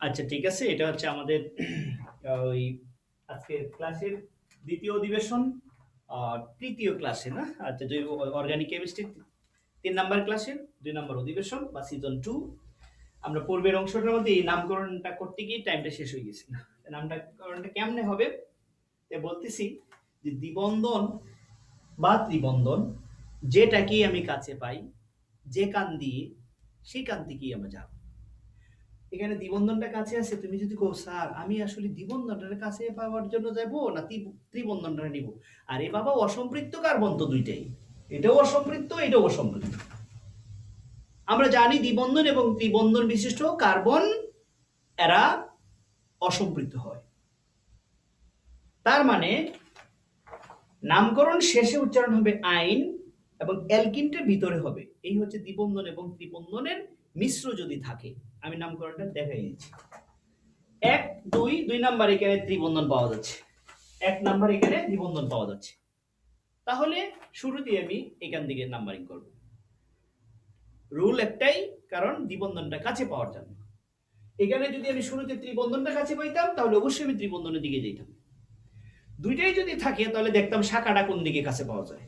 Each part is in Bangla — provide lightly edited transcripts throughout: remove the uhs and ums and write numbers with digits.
আচ্ছা, ঠিক আছে। এটা হচ্ছে আমাদের ওই আজকে ক্লাসের দ্বিতীয় অধিবেশন, তৃতীয় ক্লাসে না? আচ্ছা, জৈব অর্গানিক কেমিস্ট্রি ৩ নাম্বার ক্লাসের ২ নাম্বার অধিবেশন বা সিজন 2। আমরা পূর্বের অংশটার মধ্যে এই নামকরণটা করতে গিয়ে টাইমটা শেষ হয়ে গেছে না। নামকরণটা কেমনে হবে? বলতেছি যে দ্বিবন্ধন বা ত্রিবন্ধন যেটাকেই আমি কাছে পাই, যে কান দিয়ে সেই কান থেকেই আমরা যাব। এখানে দ্বিবন্ধনটা কাছে আছে, তুমি যদি কও স্যার আমি আসলে দ্বিবন্ধনটার কাছে পাওয়ার জন্য যাব না ত্রিবন্ধনটা নিব, আরে বাবা অসম্পৃক্ত কার্বন তো দুইটাই, এটাও অসম্পৃক্ত এটাও অসম্পৃক্ত। আমরা জানি দ্বিবন্ধন এবং ত্রিবন্ধন বিশিষ্ট কার্বন এরা অসম্পৃক্ত হয়। তার মানে নামকরণ শেষে উচ্চারণ হবে আইন এবং অ্যালকিনটা ভিতরে হবে। এই হচ্ছে দ্বিবন্ধন এবং ত্রিবন্ধনের মিশ্র যদি থাকে। আমি নামকরণটা দেখাই দিচ্ছি। ১ ২ নাম্বার এখানে ত্রিবন্ধন পাওয়া যাচ্ছে, ১ নাম্বার এখানে দ্বিবন্ধন পাওয়া যাচ্ছে। তাহলে শুরুতে আমি এখান থেকে নাম্বারিং করব। রুল একটাই, কারণ দ্বিবন্ধনটা কাছে পাওয়ার জন্য। এখানে যদি আমি শুরুতে ত্রিবন্ধনটা কাছে পাইতাম তাহলে অবশ্যই আমি ত্রিবন্ধনের দিকে যেতাম। দুইটাই যদি থাকে তাহলে দেখতাম শাখাটা কোন দিকে কাছে পাওয়া যায়।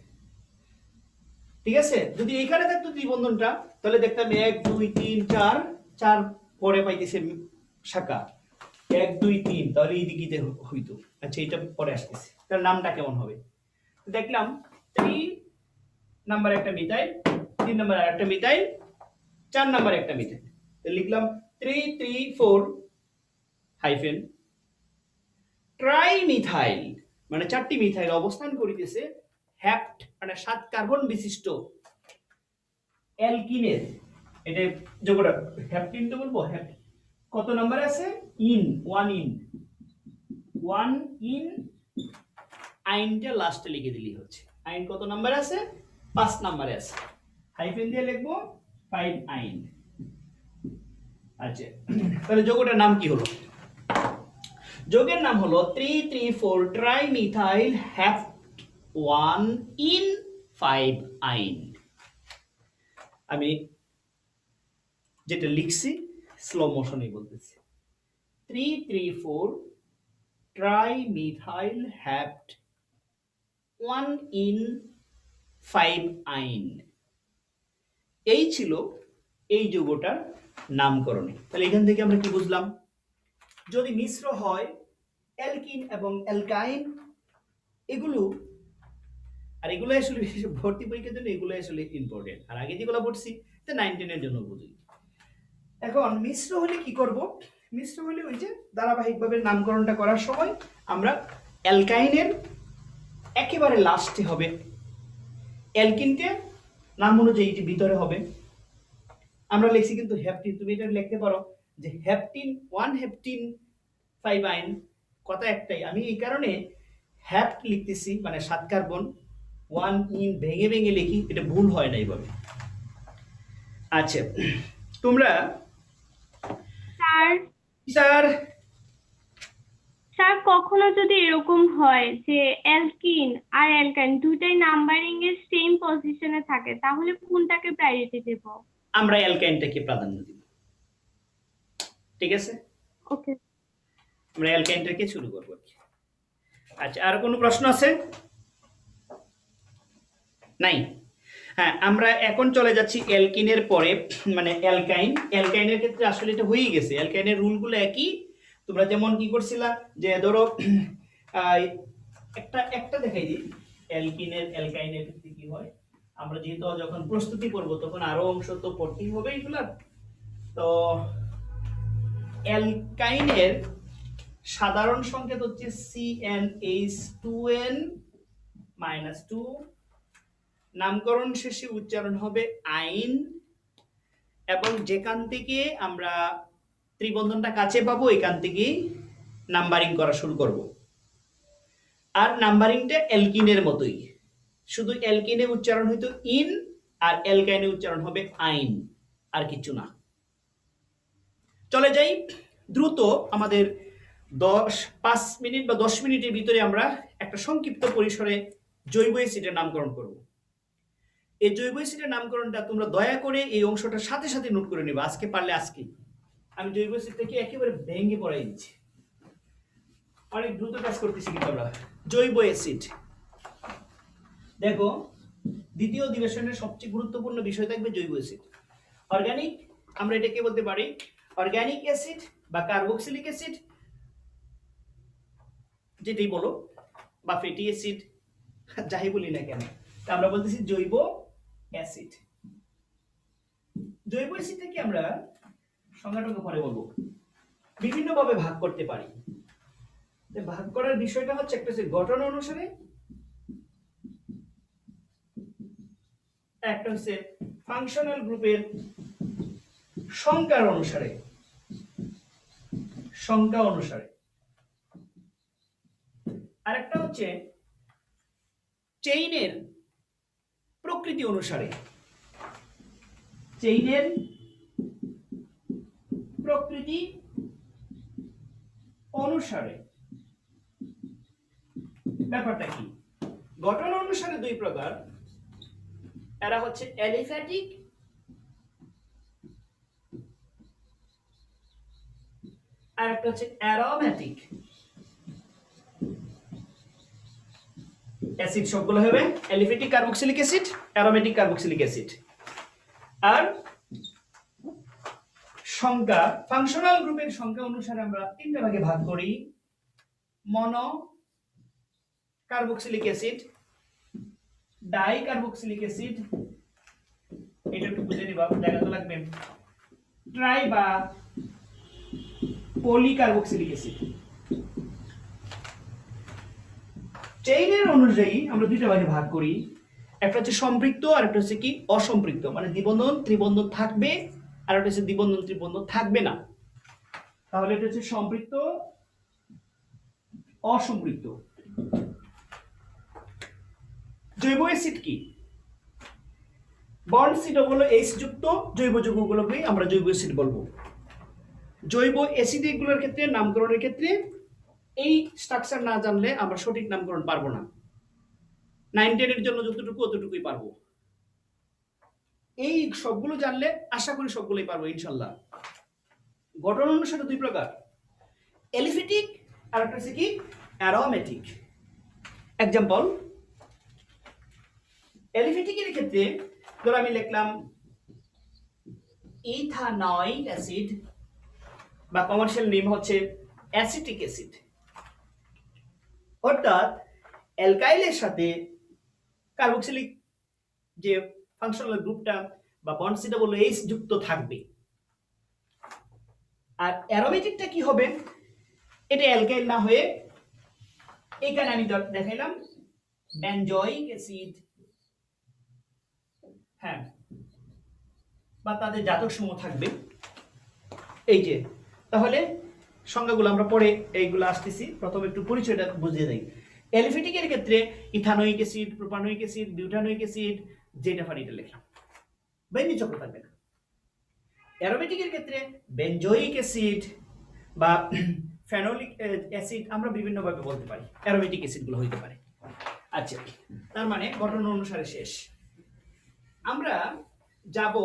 ঠিক আছে, যদি এইখানে থাকতো ত্রিবন্ধনটা তাহলে দেখতাম ১ ২ ৩ ৪, ৪ পরে পাইতেছে শাখা ১ ২ ৩, তাহলে এই দিকে হইতো। আচ্ছা, এটা পরে আসতেছে। তার নামটা কেমন হবে দেখলাম। 3 নাম্বার একটা মিথাইল, 3 নাম্বার আরেকটা মিথাইল, 4 নাম্বার একটা মিথাইল। লিখলাম 3 3 4 হাইফেন ট্রাইমিথাইল, মানে 4টি মিথাইল অবস্থান করিতেছে হ্যাপ্ট মানে 7 কার্বন বিশিষ্ট অ্যালকিনের। এটা যোগটা হ্যাপটিন তো বলবো। হ্যাপটিন কত নম্বরে আছে? In 1 in 1 in. আইনটা লাস্টে লিখে দিলেই হচ্ছে। আইন কত নম্বরে আছে? 5 নম্বরে আছে। হাইফেন দিয়ে লিখবো 5 আইন। আচ্ছা, তাহলে যোগটার নাম কি হলো? যোগের নাম হলো 3 3 4 ট্রাইমিথাইল হ্যাপ্ট 1 ইন 5 আইন। আমি যেটা লিখছি স্লো মোশনে বলতেছি। 3 3 4 ট্রাইমিথাইল হ্যাপ্ট 1 ইন 5 আইন। এই ছিল এই যৌগটার নামকরণ। তাহলে এখান থেকে আমরা কি বুঝলাম? যদি মিশ্র হয় অ্যালকিন এবং অ্যালকাইন, এগুলো আর এগুলো আসলে ভর্তি পরীক্ষার জন্য এগুলো আসলে ইম্পর্টেন্ট। আর আগে যেগুলো পড়ছি 9 10 এর জন্য বুঝি। এখন মিশ্র হলে কি করব? মিশ্র হলে ওই যে ধারাবাহিকভাবে নামকরণটা করার সময় আমরা অ্যালকাইনের একেবারে লাস্টে হবে, অ্যালকিনকে নাম অনুযায়ী যে ভিতরে হবে। আমরা লিখছি কিন্তু হ্যাপটিন, তুমি এটা লিখতে পারো যে হ্যাপটিন 1 হ্যাপটিন 5 আইন, কথা একটাই। আমি এই কারণে হ্যাপ্ট লিখতেছি, মানে 7 কার্বন 1 ইন ভেঙে ভেঙে লিখি, এটা ভুল হয় না এইভাবে। আচ্ছা, তোমরা স্যার স্যার স্যার কখনো যদি এরকম হয় যে অ্যালকিন আর অ্যালকাইন দুইটাই নাম্বারিং এর সেম পজিশনে থাকে তাহলে কোনটাকে প্রায়োরিটি দেব? আমরা অ্যালকাইনটাকে প্রাধান্য দিব। ঠিক আছে, ওকে। আমরা অ্যালকাইনটাকে শুরু করব। আচ্ছা, আর কোনো প্রশ্ন আছে? নাই? হ্যাঁ, আমরা এখন চলে যাচ্ছি অ্যালকিনের পরে, মানে অ্যালকাইন। অ্যালকাইনের ক্ষেত্রে আসলে এটা হয়েই গেছে, অ্যালকাইনের রুলগুলো একই। তোমরা যেমন কি করছিলা, যে ধরো একটা একটা দেখাই দিই অ্যালকাইনের ক্ষেত্রে কি হয়। আমরা যেহেতু যখন প্রস্তুতি করব তখন আরো অংশ তো পড়তেই হবে এগুলা। তো অ্যালকাইনের সাধারণ সংকেত হচ্ছে CnH2n -2। নামকরণ শেষে উচ্চারণ হবে আইন, এবং যেখান থেকে আমরা ত্রিবন্ধনটা কাছে পাবো এখান থেকে নাম্বারিং করা শুরু করব। আর নাম্বারিংটা অ্যালকিনের মতোই, শুধু অ্যালকিনে উচ্চারণ হইতো ইন আর অ্যালকাইনে উচ্চারণ হবে আইন, আর কিছু না। চলে যাই দ্রুত। আমাদের 5 মিনিট বা 10 মিনিটের ভিতরে আমরা একটা সংক্ষিপ্ত পরিসরে জৈব অ্যাসিডের নামকরণ করব। এই জৈব অ্যাসিডের নামকরণটা তোমরা দয়া করে এই অংশটার সাথে সাথে নোট করে নেবে, আজকে পারলে আজকে। আমি জৈব অ্যাসিডটাকে একেবারে ভেঙে পড়াই দিচ্ছি, অনেক দ্রুত কাজ করতেছি কিন্তু আমরা। জৈব অ্যাসিড, দেখো দ্বিতীয় অধিবেশনের সবচেয়ে গুরুত্বপূর্ণ বিষয় থাকবে জৈব অ্যাসিড। অর্গানিক, আমরা এটাকে বলতে পারি অর্গানিক অ্যাসিড বা কার্বক্সিলিক অ্যাসিড, যেটাই বলো, বা ফ্যাটি অ্যাসিড, যাই বলি না কেন, তা আমরা বলতেছি জৈব অ্যাসিড। জৈব অ্যাসিডটাকে আমরা সংজ্ঞাটাকে পরে বলবো, বিভিন্ন ভাবে ভাগ করতে পারি। ভাগ করার বিষয়টা হচ্ছে একটা হচ্ছে গঠন অনুসারে, একটা হচ্ছে ফাংশনাল গ্রুপের সংখ্যার অনুসারে, সংখ্যা অনুসারে, আরেকটা হচ্ছে চেইনের প্রকৃতি অনুসারে, চেইনের প্রকৃতি অনুসারে। ব্যাপারটা কি, গঠন অনুসারে দুই প্রকার, এরা হচ্ছে অ্যালিফ্যাটিক আর একটা হচ্ছে অ্যারোমেটিক অ্যাসিড। সবগুলো হবে aliphatic carboxylic acid, aromatic carboxylic acid. আর সংখ্যা, ফাংশনাল গ্রুপের সংখ্যা অনুসারে আমরা তিনটা ভাগে ভাগ করি, মনো carboxylic acid, die carboxylic acid, এটা একটু বুঝে নিবা, দেখাতে লাগবে, ট্রাই বা পলিকার্বক্সিলিক অ্যাসিড। চেইনের অনুযায়ী আমরা দুইটা ভাগে ভাগ করি, একটা হচ্ছে সম্পৃক্ত আর একটা হচ্ছে কি অসম্পৃক্ত, মানে দ্বিবন্ধন ত্রিবন্ধন থাকবে আর একটা হচ্ছে দ্বিবন্ধন ত্রিবন্ধন থাকবে না। তাহলে এটা হচ্ছে সম্পৃক্ত, অসম্পৃক্ত। জৈব অ্যাসিড কি, বন্ড সিড হলো এইচ যুক্ত জৈব যৌগগুলোকে আমরা জৈব অ্যাসিড বলবো। জৈব অ্যাসিড এগুলোর ক্ষেত্রে নামকরণের ক্ষেত্রে এই স্ট্রাকচার না জানলে আমরা সঠিক নামকরণ পারবো না। 9-10 এর জন্য যতটুকু অতটুকুই পারবো, এই সবগুলো জানলে আশা করি সবগুলোই পারবো ইনশাল্লাহ। গঠন অনুসারে দুই প্রকার, অ্যালিফ্যাটিক আর একটা হচ্ছে কি অ্যারোমেটিক। এক্সাম্পল, অ্যালিফ্যাটিকের ক্ষেত্রে ধরো আমি লিখলাম ইথানয়িক অ্যাসিড, বা কমার্শিয়াল নেম হচ্ছে অ্যাসিটিক অ্যাসিড। অর্থাৎ অ্যালকাইলের সাথে কার্বক্সিলিক যে ফাংশনাল গ্রুপটা বা বন্ড সিটা বললো এইচ যুক্ত থাকবে। আর অ্যারোমেটিকটা কি হবে, এটা অ্যালকাইল না হয়ে, এখানে আমি দেখাইলাম বেনজোয়িক অ্যাসিড, হ্যাঁ, বা তাদের জাতক সমূহ থাকবে। এই যে, তাহলে সংজ্ঞাগুলো আমরা পরে এইগুলো আসতেছি, প্রথমে একটু পরিচয়টা বুঝিয়ে দেই। অ্যালিফ্যাটিকের ক্ষেত্রে ethanoic acid, propanoic acid, butanoic acid, যেটা পারি এটা লিখলাম, বাইন্ডিং চক্র থাকবে না। অ্যারোমেটিকের ক্ষেত্রে বেনজোয়িক অ্যাসিড বা ফেনোলিক অ্যাসিড আমরা বিভিন্ন ভাবে বলতে পারি, অ্যারোমেটিক অ্যাসিডগুলো হইতে পারে। আচ্ছা, তার মানে গঠন অনুসারে শেষ। আমরা যাব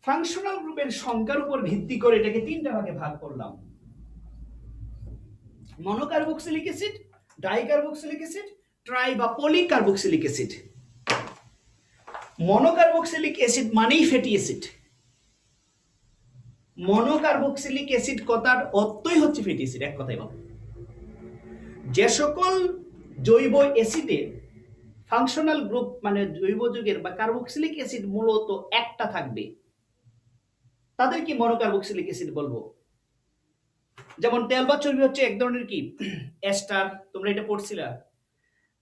ফাংশনাল গ্রুপের সংখ্যার উপর ভিত্তি করে এটাকে তিনটা ভাগে ভাগ করলাম, monocarboxylic acid, dicarboxylic acid, try বা পলিকার্বক্সিলিক অ্যাসিড। মনোকার্বক্সিলিক অ্যাসিড মানেই ফ্যাটি অ্যাসিড। মনোকার্বক্সিলিক অ্যাসিড কথার অর্থই হচ্ছে ফ্যাটি অ্যাসিড, এক কথাই বলো। যে সকল জৈব অ্যাসিডে ফাংশনাল গ্রুপ মানে জৈব যৌগের বা কার্বক্সিলিক অ্যাসিড মূলত একটা থাকবে, তাদের কি মনোকার্বক্সিলিক অ্যাসিড বলবো। যেমন তেল বা চর্বি হচ্ছে এক ধরনের কি এস্টার, তোমরা এটা পড়ছিলা।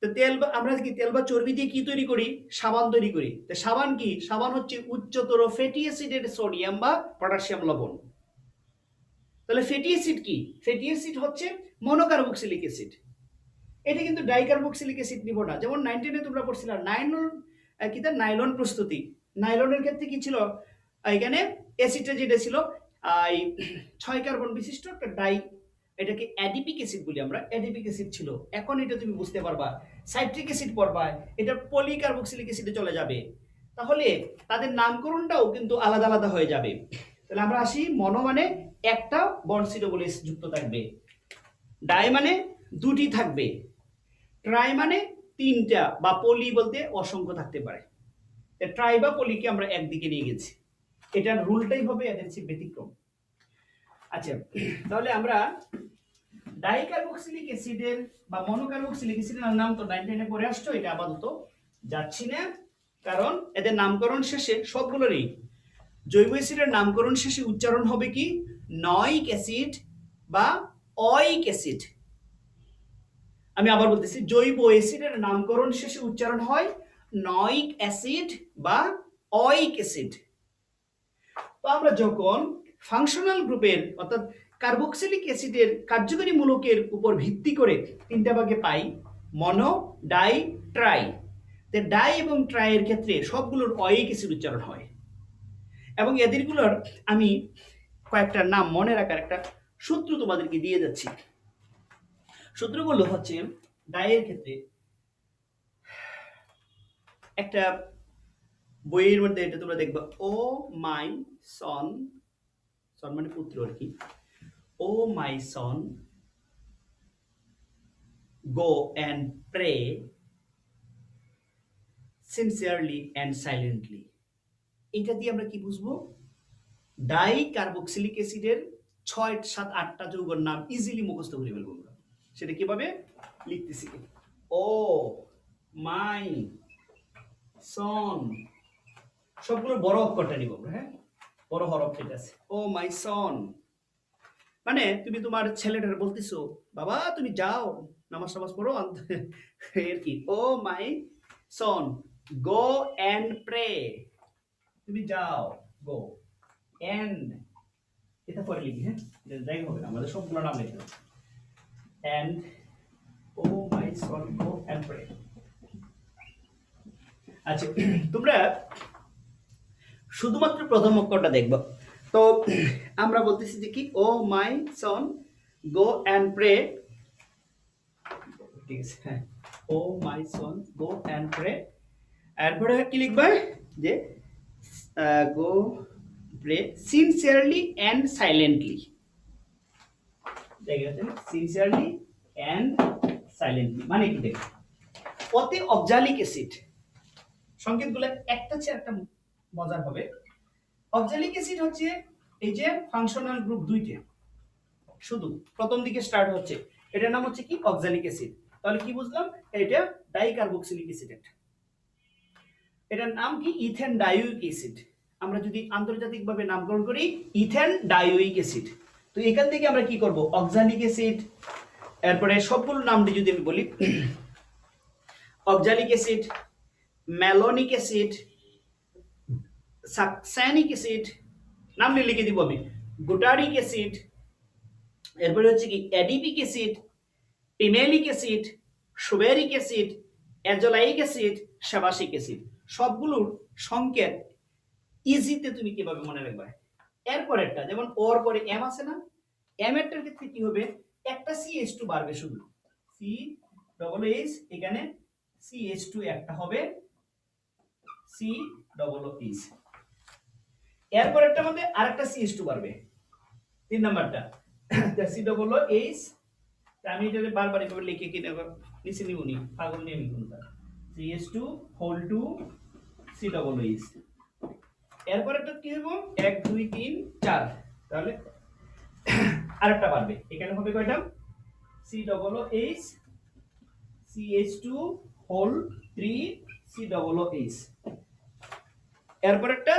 তো তেল বা আমরা কি তেল বা চর্বি দিয়ে কি তৈরি করি, সাবান তৈরি করি। তো সাবান কি, সাবান হচ্ছে উচ্চতর ফ্যাটি অ্যাসিডের সোডিয়াম বা পটাশিয়াম লবণ। তাহলে ফ্যাটি অ্যাসিড কি, ফ্যাটি অ্যাসিড হচ্ছে মনোকার্বক্সিলিক অ্যাসিড। এটা কিন্তু ডাইকার্বক্সিলিক অ্যাসিড নিব না। যেমন 19-এ তোমরা পড়ছিলা নাইলন, কি তার নাইলন প্রস্তুতি, নাইলনের ক্ষেত্রে কি ছিল, এখানে অ্যাসিডটা যেটা ছিল এই 6 কার্বন বিশিষ্ট একটা ডাই এটাকে অ্যাডিপিক অ্যাসিড বলি আমরা, অ্যাডিপিক অ্যাসিড ছিল, এখন এটা তুমি বুঝতে পারবা সাইট্রিক অ্যাসিড পড়বা, এটা পলিকার্বক্সিলিক অ্যাসিডে চলে যাবে, তাহলে তাদের নামকরণটাও কিন্তু আলাদা আলাদা হয়ে যাবে। তাহলে আমরা আসি, মনো মানে একটা বন্ড সিটোবলেস যুক্ত থাকবে, ডাই মানে দুটি থাকবে, ট্রাই মানে তিনটা, বা পলি বলতে অসংখ্য থাকতে পারে। ট্রাই বা পলিকে আমরা একদিকে নিয়ে গেছি, এটার রুলটাই হবে এদের চেয়ে ব্যতিক্রম। আচ্ছা, তাহলে আমরা ডাইকার্বক্সিলিক অ্যাসিডের বা মনোকার্বক্সিলিক অ্যাসিডের নাম তো 99 পরে আসছো, এটা আপাতত যাচ্ছি না, কারণ এদের নামকরণ শেষে সবগুলোরই জৈব অ্যাসিডের নামকরণ শেষে উচ্চারণ হবে কি নয়িক অ্যাসিড বা অয়িক অ্যাসিড। আমি আবার বলতেছি, জৈব অ্যাসিডের নামকরণ শেষে উচ্চারণ হয় নয়িক অ্যাসিড বা অয়িক অ্যাসিড। তো আমরা যখন ফাংশনাল গ্রুপের অর্থাৎ কার্বক্সিলিক অ্যাসিডের কার্যকরী মূলকের উপর ভিত্তি করে তিনটা ভাগে পাই, মনো, ডাই, ট্রাই। ডাই এবং ট্রাই এর ক্ষেত্রে সবগুলোর অয়িক অ্যাসিড উচ্চারণ হয়, এবং এদেরগুলোর আমি কয়েকটা নাম মনে রাখার একটা সূত্র তোমাদেরকে দিয়ে যাচ্ছি। সূত্রগুলো হচ্ছে, ডাইয়ের ক্ষেত্রে একটা বইয়ের মধ্যে এটা তোমরা দেখবা, ও মাই সন, সন মানে পুত্র আর কি, oh my son go and pray sincerely and silently. এটা দিয়ে আমরা কি বুঝবো, ডাই কার্বক্সিলিক অ্যাসিডের 6, 7, 8টা যৌগের নাম ইজিলি মুখস্থ করে ফেলবো আমরা। সেটা কিভাবে লিখতেছি, ও মাই সন, সবগুলো বড় অক্ষরটা নিব আমরা, হ্যাঁ বড় হরফ যেটা আছে, ও মাই সন মানে তুমি তোমার ছেলেটার বলতেছো, বাবা তুমি যাও নামাজ টামাজ পড়ো এর কি, oh my son go and pray, তুমি যাও, গো অ্যান্ড, এটা পরে লিখি, হ্যাঁ এটা যাই হবে না, আমাদের সবগুলো নাম লিখতে হবে, and O my son go and pray. আচ্ছা, তোমরা শুধুমাত্র প্রথম অক্ষরটা দেখবো। তো আমরা বলতেছি যে কি, oh my son go and pray, ঠিক আছে, হ্যাঁ ও my son go and pray, এরপরে কি লিখবে যে গো প্রে সিনসিয়ারলি অ্যান্ড সাইলেন্টলি, দেখে সিনসিয়ারলি অ্যান্ড সাইলেন্টলি মানে কি, দেখ অতি অক্সালিক অ্যাসিড, সংকেতগুলো একটা চেয়ে একটা মজার হবে। অক্সালিক অ্যাসিড হচ্ছে এই যে ফাংশনাল গ্রুপ দুইটা, শুধু প্রথম দিকে স্টার্ট হচ্ছে, এটার নাম হচ্ছে কি অক্সালিক অ্যাসিড। তাহলে কি বুঝলাম, এটা ডাইকার্বক্সিলিক অ্যাসিড, এটার নাম কি ইথেন ডাইউইক অ্যাসিড। আমরা যদি আন্তর্জাতিকভাবে নামকরণ করি ইথেন ডাইউইক অ্যাসিড। তো এখান থেকে আমরা কি করব, অক্সালিক অ্যাসিড, এরপরে সবগুলো নামটি যদি আমি বলি, oxalic acid, malonic acid, succinic acid, নাম লিখে দিব আমি, গুটারিক অ্যাসিড, এরপরে হচ্ছে কি adipic acid, pimelic acid, suberic acid, azelaic acid, sebacic acid, সবগুলোর সংকেত ইজিতে তুমি কিভাবে মনে রাখবে। এরপর একটা যেমন ওর পরে এম আছে না, এম এরটার ক্ষেত্রে কি হবে, একটা CH2 বাড়বে, শুধু সি ডবল এইচ, এখানে CH2 একটা হবে, সি ডবল এইচ, এরপর একটা মধ্যে আরেকটা CH2 বাড়বে, 3 নাম্বারটা সি ডবল এইচ, আমি এটা বারবার এভাবে লিখে কিনে নিচে নিউনি পাগল নিয়ে লিখুন, CH2 whole 2 C double H, এরপর একটা কি হবে 1 2 3 4, তাহলে আরেকটা বাড়বে, এখানে হবে কয়টা, C double H CH2 whole 3 C double H, এরপর একটা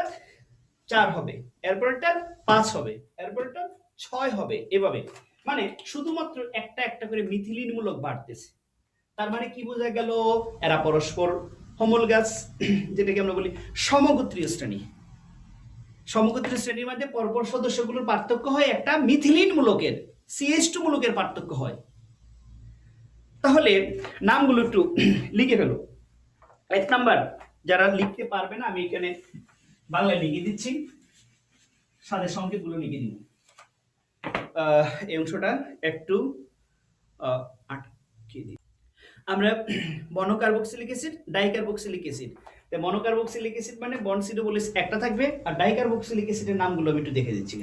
4 হবে, এরপর একটা 5 হবে, এরপর একটা 6 হবে, এভাবে মানে শুধুমাত্র একটা একটা করে মিথিলিন মূলক বাড়তেছে। তার মানে কি বোঝা গেল, এরা পরস্পর হোমোলগাস, যেটাকে আমরা বলি সমগোত্রীয় শ্রেণী। সমগোত্রীয় শ্রেণীর মধ্যে পরপর সদস্যগুলোর পার্থক্য হয় একটা মিথিলিন মূলকের, CH2 মূলকের পার্থক্য হয়। তাহলে নামগুলো একটু লিখে ফেলো। 1 নাম্বার, যারা লিখতে পারবে না আমি এখানে বাংলায় লিখে দিচ্ছি, সাথে সংকেতগুলো লিখে দিব। এই অংশটা একটু আটকে দিই। আমরা monocarboxylic acid, dicarboxylic acid. Monocarboxylic acid মানে বনসিডোবলিস একটা থাকবে, আর ডাইকার্বক্সিলিক অ্যাসিডের নামগুলো আমি একটু দেখে দিচ্ছি।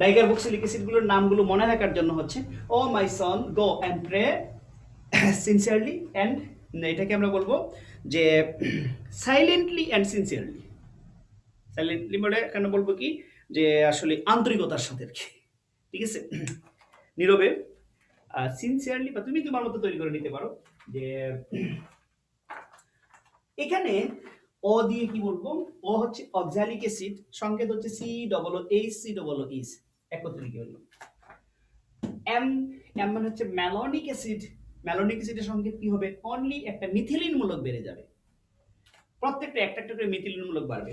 ডাইকার্বক্সিলিক অ্যাসিডগুলোর নামগুলো মনে রাখার জন্য হচ্ছে oh my son go and pray sincerely and, এটাকে আমরা বলবো যে সাইলেন্টলি অ্যান্ড সিনসিয়ারলি। সাইলেন্টলি মানে কেন বলবো কি, যে আসলে আন্তরিকতার সাথে আর কি, ঠিক আছে, নীরবে। সিনসিয়ারলি বা তুমি তোমার মতো তৈরি করে নিতে পারো। যে এখানে ও দিয়ে কি বলবো, ও হচ্ছে অক্সালিক অ্যাসিড, সংকেত হচ্ছে COOH, একত্রে কি হলো। এম মানে হচ্ছে ম্যালোনিক অ্যাসিড, ম্যালোনিক অ্যাসিডের সংকেত কি হবে, অনলি একটা মিথিলিন মূলক বেড়ে যাবে, প্রত্যেকটা একটা একটা করে মিথিলিন মূলক বাড়বে।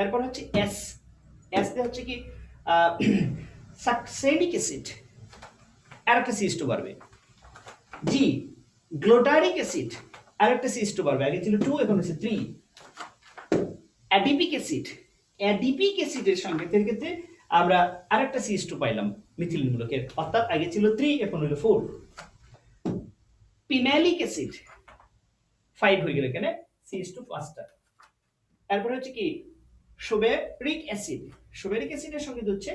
এরপর হচ্ছে এস তে হচ্ছে কি সাকসেনিক অ্যাসিড, আর একটা সিস্টো বাড়বে। জি গ্লুটারিক অ্যাসিড, আর একটা সিস্টো বাড়বে, আগে ছিল 2 এখন হচ্ছে 3। অ্যাডিপিক অ্যাসিডের সংকেতের ক্ষেত্রে আমরা আরেকটা সিস্টো পাইলাম মিথিলিন মূলকের, অর্থাৎ আগে ছিল 3 এখন হলো 4। পিনালিক অ্যাসিড 5 হয়ে গেল এখানে, সিস্টো 5টা। এরপর হচ্ছে কি সোবেরিক অ্যাসিডের সংকেত হচ্ছে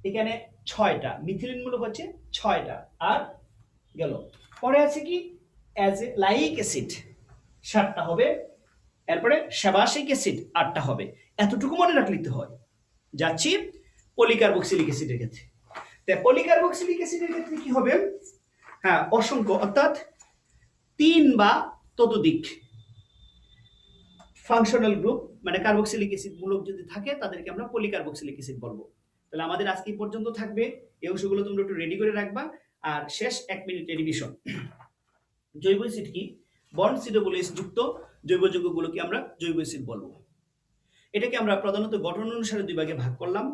এখানে 6টা, মিথিলিন মূলক হচ্ছে 6টা, আর গেল। পরে আছে কি লাইক অ্যাসিড 7টা হবে, এরপরে সেবাসিক অ্যাসিড 8টা হবে। এতটুকু মনে রাখলেই তো হয়। যাচ্ছি পলিকার্বক্সিলিক অ্যাসিডের ক্ষেত্রে। তাই পলিকার্বক্সিলিক অ্যাসিডের ক্ষেত্রে কি হবে, হ্যাঁ অসংখ্য, অর্থাৎ 3 বা ততোধিক ফাংশনাল গ্রুপ মানে কার্বক্সিলিক অ্যাসিড মূলক যদি থাকে তাদেরকে আমরা পলিকার্বক্সিলিক অ্যাসিড বলবো। তাহলে আমাদের আজকে এই পর্যন্ত থাকবে, এই অংশগুলো তোমরা একটু রেডি করে রাখবা। আর শেষ 1 মিনিটের রিভিশন। জৈব অ্যাসিড কি, বনসিডোবলিস যুক্ত জৈব যৌগগুলোকে আমরা জৈব অ্যাসিড বলবো। এটাকে আমরা প্রধানত গঠন অনুসারে 2 ভাগে ভাগ করলাম।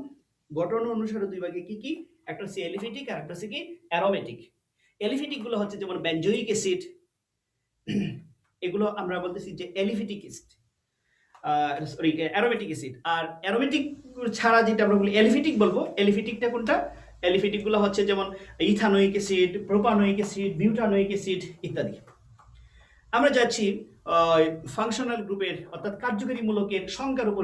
গঠন অনুসারে 2 ভাগে কি কি, একটা হচ্ছে এলিফেটিক আর একটা হচ্ছে কি অ্যারোমেটিক। এলিফেটিক গুলো হচ্ছে যেমন বেনজোইক অ্যাসিড, এগুলো আমরা বলতেছি যে aliphatic acid, sorry aromatic acid. আর অ্যারোমেটিক ছাড়া যেটা আমরা বলি এলিফেটিক বলবো, এলিফেটিকটা কোনটা, এলিফেটিক গুলো হচ্ছে যেমন ethanoic acid, propanoic acid, butanoic acid ইত্যাদি। আমরা যাচ্ছি ফাংশনাল গ্রুপের অর্থাৎ কার্যকরী মূলকের সংখ্যার উপর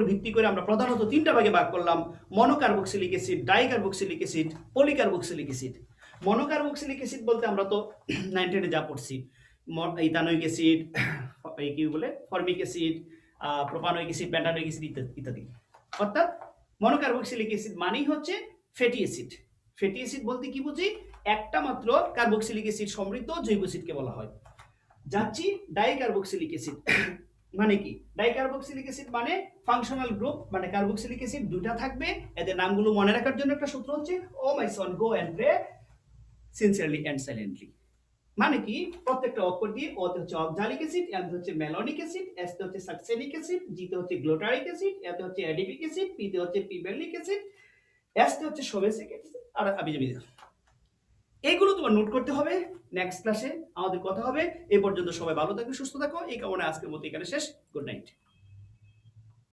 ভিত্তি করে আমরা প্রধানত 3টা ভাগে ভাগ করলাম, monocarboxylic acid, dicarboxylic acid, polycarboxylic acid. Monocarboxylic acid বলতে আমরা তো 9 যা পড়ছি, ইথানোইক অ্যাসিড, কি বলে formic acid, propanoic acid, pentanoic acid ইত্যাদি। অর্থাৎ মনোকার্বক্সিলিক অ্যাসিড মানেই হচ্ছে ফ্যাটি অ্যাসিড। ফ্যাটি অ্যাসিড বলতে কি বুঝি, একটা মাত্র কার্বক্সিলিক অ্যাসিড সমৃদ্ধ জৈব অ্যাসিডকে বলা হয়। যাচ্ছি ডাইকার্বক্সিলিক অ্যাসিড মানে কি, ডাইকার্বক্সিলিক অ্যাসিড মানে ফাংশনাল গ্রুপ, মানে কার্বক্সিলিক অ্যাসিড 2টা থাকবে, এদের নামগুলো মনে রাখার জন্য একটা সূত্র হচ্ছে oh my son go and pray sincerely and silently. মানে কি, প্রত্যেকটা অক্ষর দিয়ে, ও তে হচ্ছে অক্সালিক অ্যাসিড, এম তে হচ্ছে ম্যালোনিক অ্যাসিড, এস তে হচ্ছে সাকসেনিক অ্যাসিড, জি তে হচ্ছে গ্লুটারিক অ্যাসিড, এ তে হচ্ছে অ্যাডিপিক অ্যাসিড, পি তে হচ্ছে পিবেলিক অ্যাসিড, এস তে হচ্ছে সোবেসিক অ্যাসিড, আর আবিজাবি। এইগুলো তোমার নোট করতে হবে। নেক্সট ক্লাসে আমাদের কথা হবে। এই পর্যন্ত সবাই ভালো থাকো, সুস্থ থাকো, এই কারণে আজকের মতো এখানে শেষ। Good night.